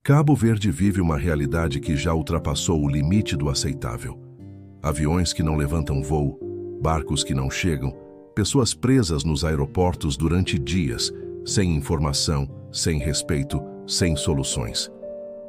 Cabo Verde vive uma realidade que já ultrapassou o limite do aceitável. Aviões que não levantam voo, barcos que não chegam, pessoas presas nos aeroportos durante dias, sem informação, sem respeito, sem soluções.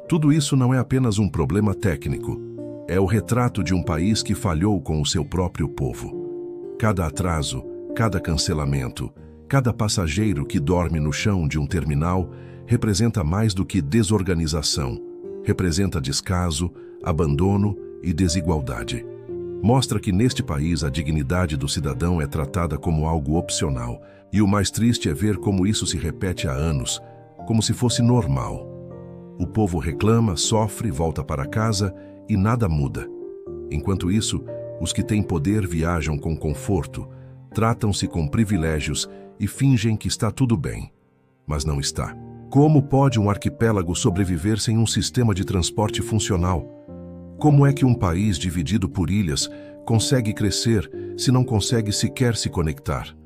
Tudo isso não é apenas um problema técnico, é o retrato de um país que falhou com o seu próprio povo. Cada atraso, cada cancelamento, cada passageiro que dorme no chão de um terminal representa mais do que desorganização, representa descaso, abandono e desigualdade. Mostra que neste país a dignidade do cidadão é tratada como algo opcional, e o mais triste é ver como isso se repete há anos, como se fosse normal. O povo reclama, sofre, volta para casa e nada muda. Enquanto isso, os que têm poder viajam com conforto, tratam-se com privilégios e fingem que está tudo bem. Mas não está. Como pode um arquipélago sobreviver sem um sistema de transporte funcional? Como é que um país dividido por ilhas consegue crescer se não consegue sequer se conectar?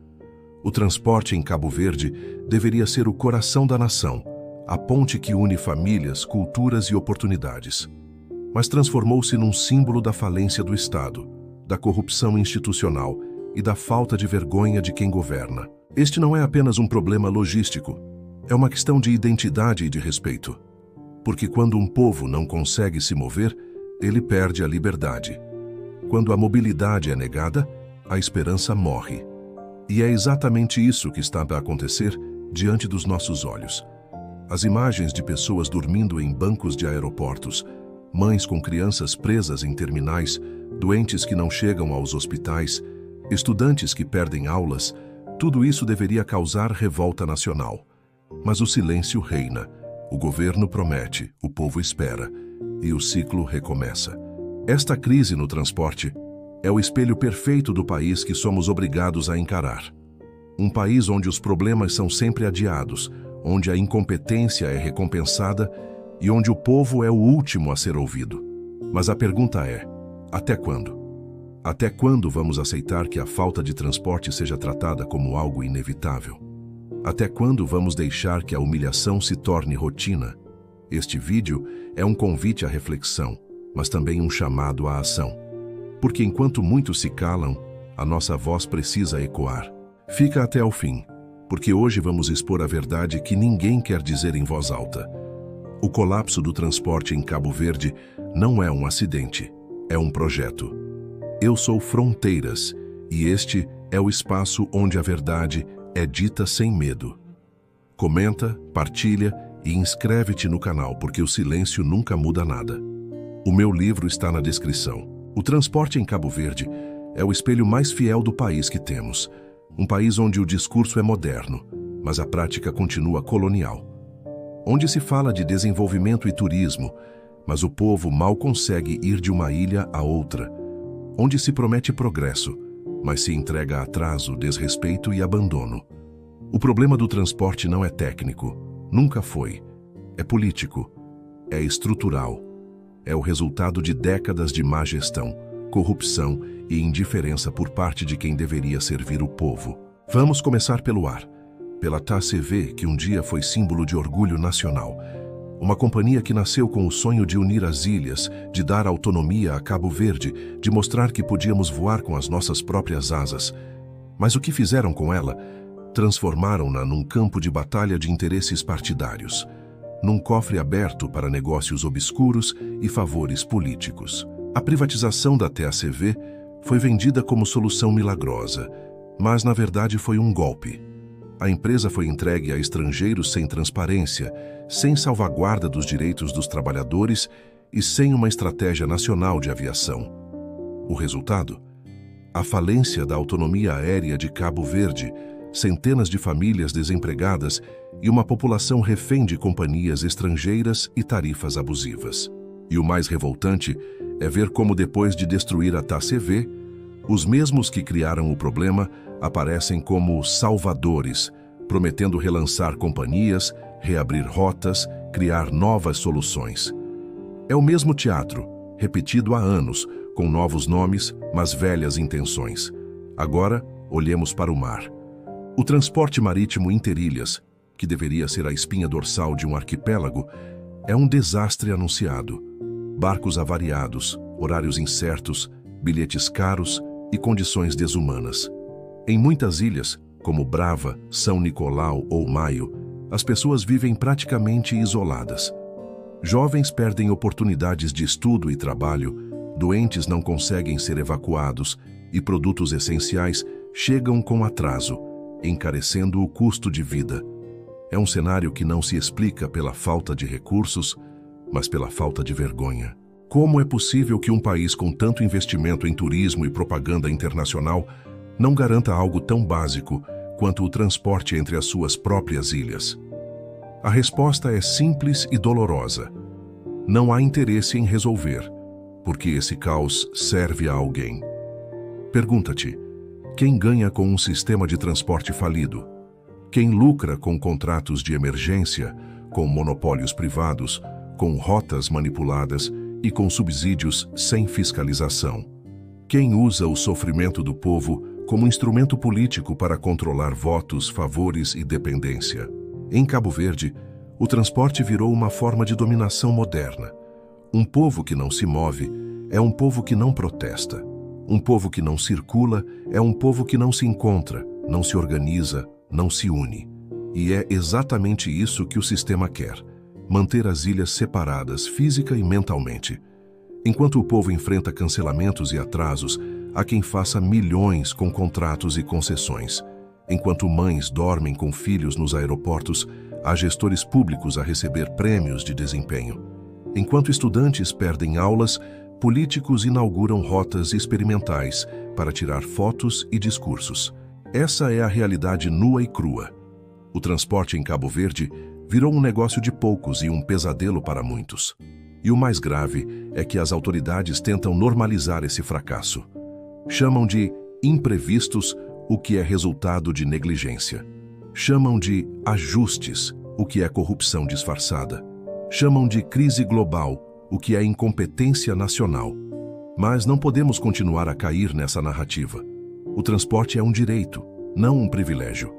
O transporte em Cabo Verde deveria ser o coração da nação, a ponte que une famílias, culturas e oportunidades. Mas transformou-se num símbolo da falência do Estado, da corrupção institucional e da falta de vergonha de quem governa. Este não é apenas um problema logístico, é uma questão de identidade e de respeito. Porque quando um povo não consegue se mover, ele perde a liberdade. Quando a mobilidade é negada, a esperança morre. E é exatamente isso que está a acontecer diante dos nossos olhos. As imagens de pessoas dormindo em bancos de aeroportos, mães com crianças presas em terminais, doentes que não chegam aos hospitais, estudantes que perdem aulas, tudo isso deveria causar revolta nacional. Mas o silêncio reina, o governo promete, o povo espera, e o ciclo recomeça. Esta crise no transporte é o espelho perfeito do país que somos obrigados a encarar. Um país onde os problemas são sempre adiados, onde a incompetência é recompensada e onde o povo é o último a ser ouvido. Mas a pergunta é: até quando? Até quando vamos aceitar que a falta de transporte seja tratada como algo inevitável? Até quando vamos deixar que a humilhação se torne rotina? Este vídeo é um convite à reflexão, mas também um chamado à ação. Porque enquanto muitos se calam, a nossa voz precisa ecoar. Fica até ao fim, porque hoje vamos expor a verdade que ninguém quer dizer em voz alta. O colapso do transporte em Cabo Verde não é um acidente, é um projeto. Eu sou Fronteiras, e este é o espaço onde a verdade é dita sem medo. Comenta, partilha e inscreve-te no canal, porque o silêncio nunca muda nada. O meu livro está na descrição. O transporte em Cabo Verde é o espelho mais fiel do país que temos. Um país onde o discurso é moderno, mas a prática continua colonial. Onde se fala de desenvolvimento e turismo, mas o povo mal consegue ir de uma ilha a outra. Onde se promete progresso, mas se entrega atraso, desrespeito e abandono. O problema do transporte não é técnico, nunca foi. É político, é estrutural. É o resultado de décadas de má gestão, corrupção e indiferença por parte de quem deveria servir o povo. Vamos começar pelo ar, pela TACV, que um dia foi símbolo de orgulho nacional. Uma companhia que nasceu com o sonho de unir as ilhas, de dar autonomia a Cabo Verde, de mostrar que podíamos voar com as nossas próprias asas. Mas o que fizeram com ela? Transformaram-na num campo de batalha de interesses partidários, num cofre aberto para negócios obscuros e favores políticos. A privatização da TACV foi vendida como solução milagrosa, mas na verdade foi um golpe. A empresa foi entregue a estrangeiros sem transparência, sem salvaguarda dos direitos dos trabalhadores e sem uma estratégia nacional de aviação. O resultado? A falência da autonomia aérea de Cabo Verde, centenas de famílias desempregadas e uma população refém de companhias estrangeiras e tarifas abusivas. E o mais revoltante é ver como, depois de destruir a TACV, os mesmos que criaram o problema aparecem como salvadores, prometendo relançar companhias, reabrir rotas, criar novas soluções. É o mesmo teatro, repetido há anos, com novos nomes, mas velhas intenções. Agora, olhemos para o mar. O transporte marítimo interilhas, que deveria ser a espinha dorsal de um arquipélago, É um desastre anunciado. Barcos avariados, horários incertos, bilhetes caros e condições desumanas. Em muitas ilhas, como Brava, São Nicolau ou Maio, as pessoas vivem praticamente isoladas. Jovens perdem oportunidades de estudo e trabalho, doentes não conseguem ser evacuados e produtos essenciais chegam com atraso, encarecendo o custo de vida. É um cenário que não se explica pela falta de recursos, mas pela falta de vergonha. Como é possível que um país com tanto investimento em turismo e propaganda internacional não garanta algo tão básico quanto o transporte entre as suas próprias ilhas? A resposta é simples e dolorosa. Não há interesse em resolver, porque esse caos serve a alguém. Pergunta-te, quem ganha com um sistema de transporte falido? Quem lucra com contratos de emergência, com monopólios privados, com rotas manipuladas e com subsídios sem fiscalização? Quem usa o sofrimento do povo como instrumento político para controlar votos, favores e dependência? Em Cabo Verde, o transporte virou uma forma de dominação moderna. Um povo que não se move é um povo que não protesta. Um povo que não circula é um povo que não se encontra, não se organiza, não se une. E é exatamente isso que o sistema quer: manter as ilhas separadas física e mentalmente. Enquanto o povo enfrenta cancelamentos e atrasos, há quem faça milhões com contratos e concessões. Enquanto mães dormem com filhos nos aeroportos, há gestores públicos a receber prêmios de desempenho. Enquanto estudantes perdem aulas, políticos inauguram rotas experimentais para tirar fotos e discursos. Essa é a realidade nua e crua. O transporte em Cabo Verde virou um negócio de poucos e um pesadelo para muitos. E o mais grave é que as autoridades tentam normalizar esse fracasso. Chamam de imprevistos o que é resultado de negligência. Chamam de ajustes o que é corrupção disfarçada. Chamam de crise global o que é incompetência nacional. Mas não podemos continuar a cair nessa narrativa. O transporte é um direito, não um privilégio.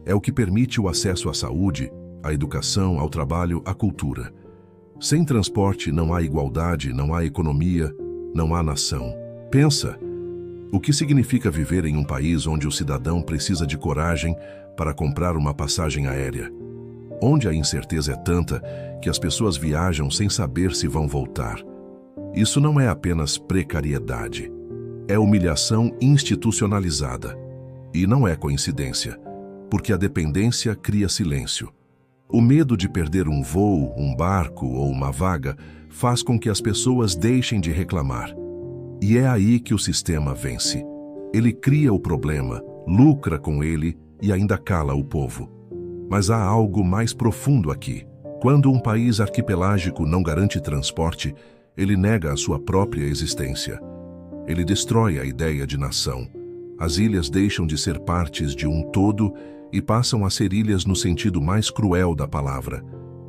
É o que permite o acesso à saúde, à educação, ao trabalho, à cultura. Sem transporte não há igualdade, não há economia, não há nação. Pensa, o que significa viver em um país onde o cidadão precisa de coragem para comprar uma passagem aérea? Onde a incerteza é tanta que as pessoas viajam sem saber se vão voltar. Isso não é apenas precariedade. É humilhação institucionalizada. E não é coincidência, porque a dependência cria silêncio. O medo de perder um voo, um barco ou uma vaga faz com que as pessoas deixem de reclamar. E é aí que o sistema vence. Ele cria o problema, lucra com ele e ainda cala o povo. Mas há algo mais profundo aqui. Quando um país arquipelágico não garante transporte, ele nega a sua própria existência. Ele destrói a ideia de nação. As ilhas deixam de ser partes de um todo e passam a ser ilhas no sentido mais cruel da palavra,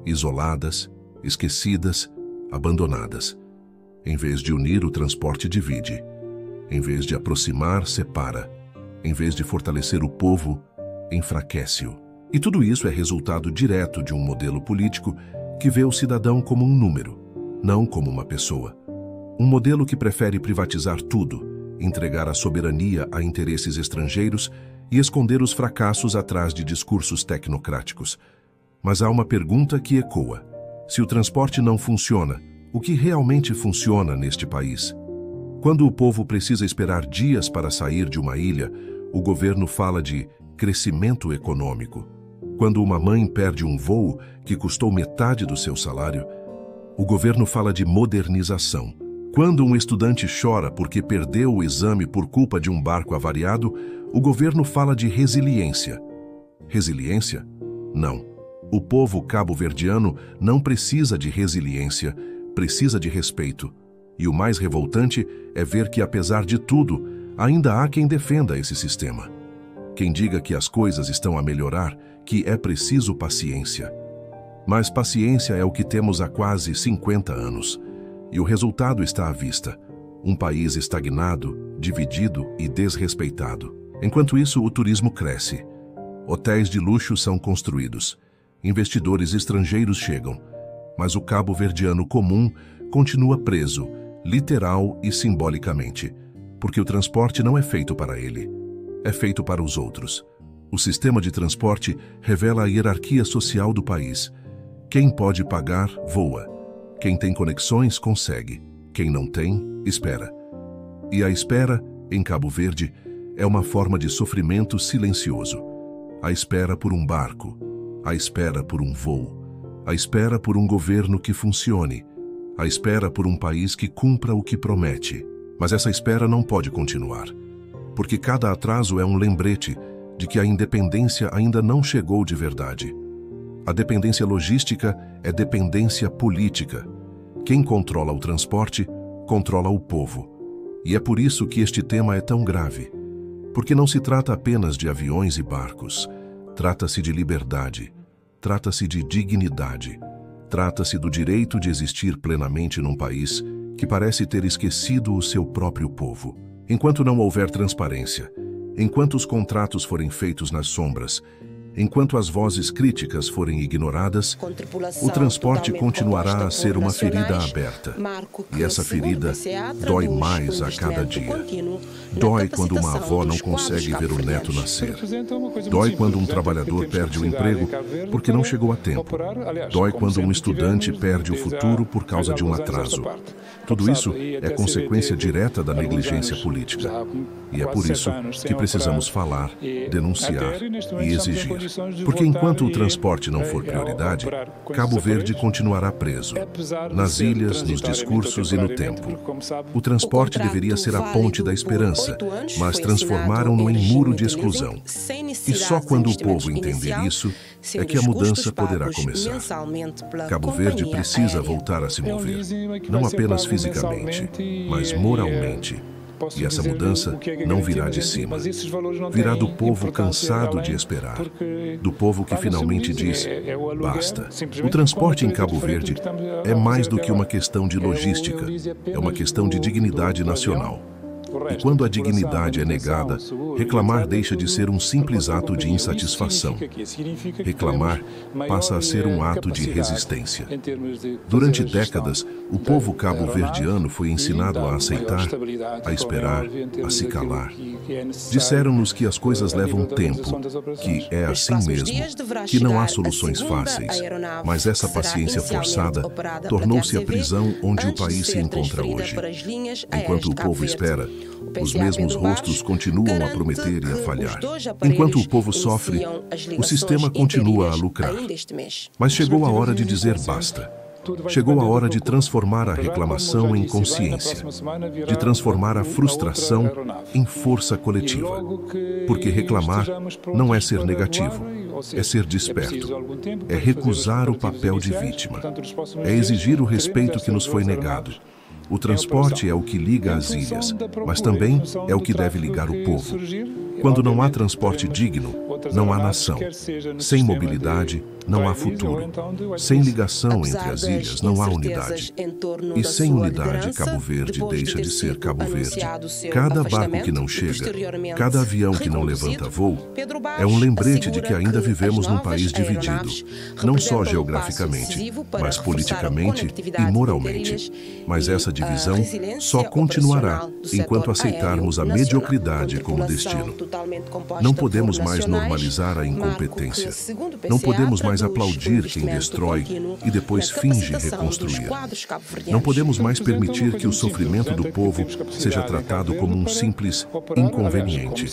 isoladas, esquecidas, abandonadas. Em vez de unir, o transporte divide. Em vez de aproximar, separa. Em vez de fortalecer o povo, enfraquece-o. E tudo isso é resultado direto de um modelo político que vê o cidadão como um número, não como uma pessoa. Um modelo que prefere privatizar tudo, entregar a soberania a interesses estrangeiros e esconder os fracassos atrás de discursos tecnocráticos. Mas há uma pergunta que ecoa. Se o transporte não funciona, o que realmente funciona neste país? Quando o povo precisa esperar dias para sair de uma ilha, o governo fala de crescimento econômico. Quando uma mãe perde um voo que custou metade do seu salário, o governo fala de modernização. Quando um estudante chora porque perdeu o exame por culpa de um barco avariado, o governo fala de resiliência. Resiliência? Não. O povo cabo-verdiano não precisa de resiliência, precisa de respeito. E o mais revoltante é ver que, apesar de tudo, ainda há quem defenda esse sistema. Quem diga que as coisas estão a melhorar, que é preciso paciência. Mas paciência é o que temos há quase 50 anos. E o resultado está à vista. Um país estagnado, dividido e desrespeitado. Enquanto isso, o turismo cresce. Hotéis de luxo são construídos. Investidores estrangeiros chegam. Mas o cabo-verdiano comum continua preso, literal e simbolicamente, porque o transporte não é feito para ele, é feito para os outros. O sistema de transporte revela a hierarquia social do país. Quem pode pagar, voa. Quem tem conexões, consegue. Quem não tem, espera. E a espera, em Cabo Verde, é uma forma de sofrimento silencioso. A espera por um barco, a espera por um voo, a espera por um governo que funcione, a espera por um país que cumpra o que promete. Mas essa espera não pode continuar, porque cada atraso é um lembrete de que a independência ainda não chegou de verdade. A dependência logística é dependência política. Quem controla o transporte, controla o povo. E é por isso que este tema é tão grave. Porque não se trata apenas de aviões e barcos. Trata-se de liberdade. Trata-se de dignidade. Trata-se do direito de existir plenamente num país que parece ter esquecido o seu próprio povo. Enquanto não houver transparência, enquanto os contratos forem feitos nas sombras, enquanto as vozes críticas forem ignoradas, o transporte continuará a ser uma ferida aberta. E essa ferida dói mais a cada dia. Dói quando uma avó não consegue ver o neto nascer. Dói quando um trabalhador perde o emprego porque não chegou a tempo. Dói quando um estudante perde o futuro por causa de um atraso. Tudo isso é consequência direta da negligência política. E é por isso que precisamos falar, denunciar e exigir. Porque enquanto o transporte não for prioridade, Cabo Verde continuará preso, nas ilhas, nos discursos e no tempo. O transporte deveria ser a ponte da esperança, mas transformaram-no em muro de exclusão. E só quando o povo entender isso, é que a mudança poderá começar. Cabo Verde precisa voltar a se mover, não apenas fisicamente, mas moralmente. E essa mudança não virá de cima. Virá do povo cansado de esperar. Do povo que finalmente diz, basta. O transporte em Cabo Verde é mais do que uma questão de logística. É uma questão de dignidade nacional. E quando a dignidade é negada, reclamar deixa de ser um simples ato de insatisfação. Reclamar passa a ser um ato de resistência. Durante décadas, o povo cabo-verdiano foi ensinado a aceitar, a esperar, a se calar. Disseram-nos que as coisas levam tempo, que é assim mesmo, que não há soluções fáceis. Mas essa paciência forçada tornou-se a prisão onde o país se encontra hoje. Enquanto o povo espera, os mesmos rostos continuam a prometer e a falhar. Enquanto o povo sofre, o sistema continua a lucrar. Mas chegou a hora de dizer basta. Chegou a hora de transformar a reclamação em consciência, de transformar a frustração em força coletiva. Porque reclamar não é ser negativo, é ser desperto, é recusar o papel de vítima, é exigir o respeito que nos foi negado. O transporte é o que liga as ilhas, mas também é o que deve ligar o povo. Quando não há transporte digno, não há nação. Sem mobilidade, não há futuro. Sem ligação entre as ilhas, não há unidade. E sem unidade, Cabo Verde deixa de ser Cabo Verde. Cada barco que não chega, cada avião que não levanta voo, é um lembrete de que ainda vivemos num país dividido, não só geograficamente, mas politicamente e moralmente. Mas essa divisão só continuará enquanto aceitarmos a mediocridade como destino. Não podemos mais normalizar a incompetência. Não podemos mais aplaudir quem destrói e depois finge reconstruir. Não podemos mais permitir que o sofrimento do povo seja tratado como um simples inconveniente.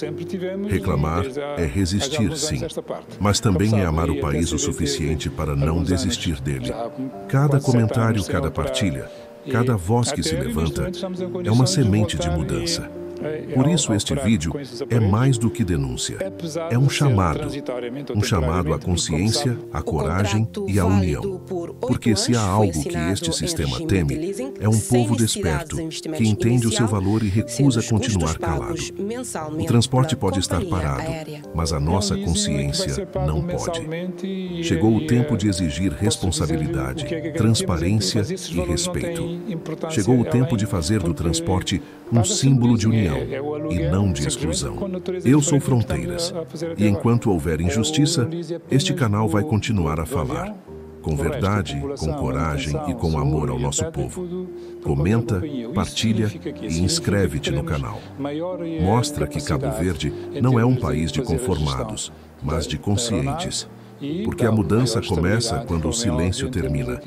Reclamar é resistir, sim, mas também é amar o país o suficiente para não desistir dele. Cada comentário, cada partilha, cada voz que se levanta é uma semente de mudança. Por isso este vídeo é mais do que denúncia. É um chamado à consciência, à coragem e à união. Porque se há algo que este sistema teme, é um povo desperto, que entende o seu valor e recusa continuar calado. O transporte pode estar parado, mas a nossa consciência não pode. Chegou o tempo de exigir responsabilidade, transparência e respeito. Chegou o tempo de fazer do transporte um símbolo de união e não de exclusão. Eu sou Fronteiras, e enquanto houver injustiça, este canal vai continuar a falar. com verdade, com coragem e com amor ao nosso povo. Comenta, partilha e inscreve-te no canal. Mostra que Cabo Verde não é um país de conformados, mas de conscientes, porque a mudança começa quando o silêncio termina.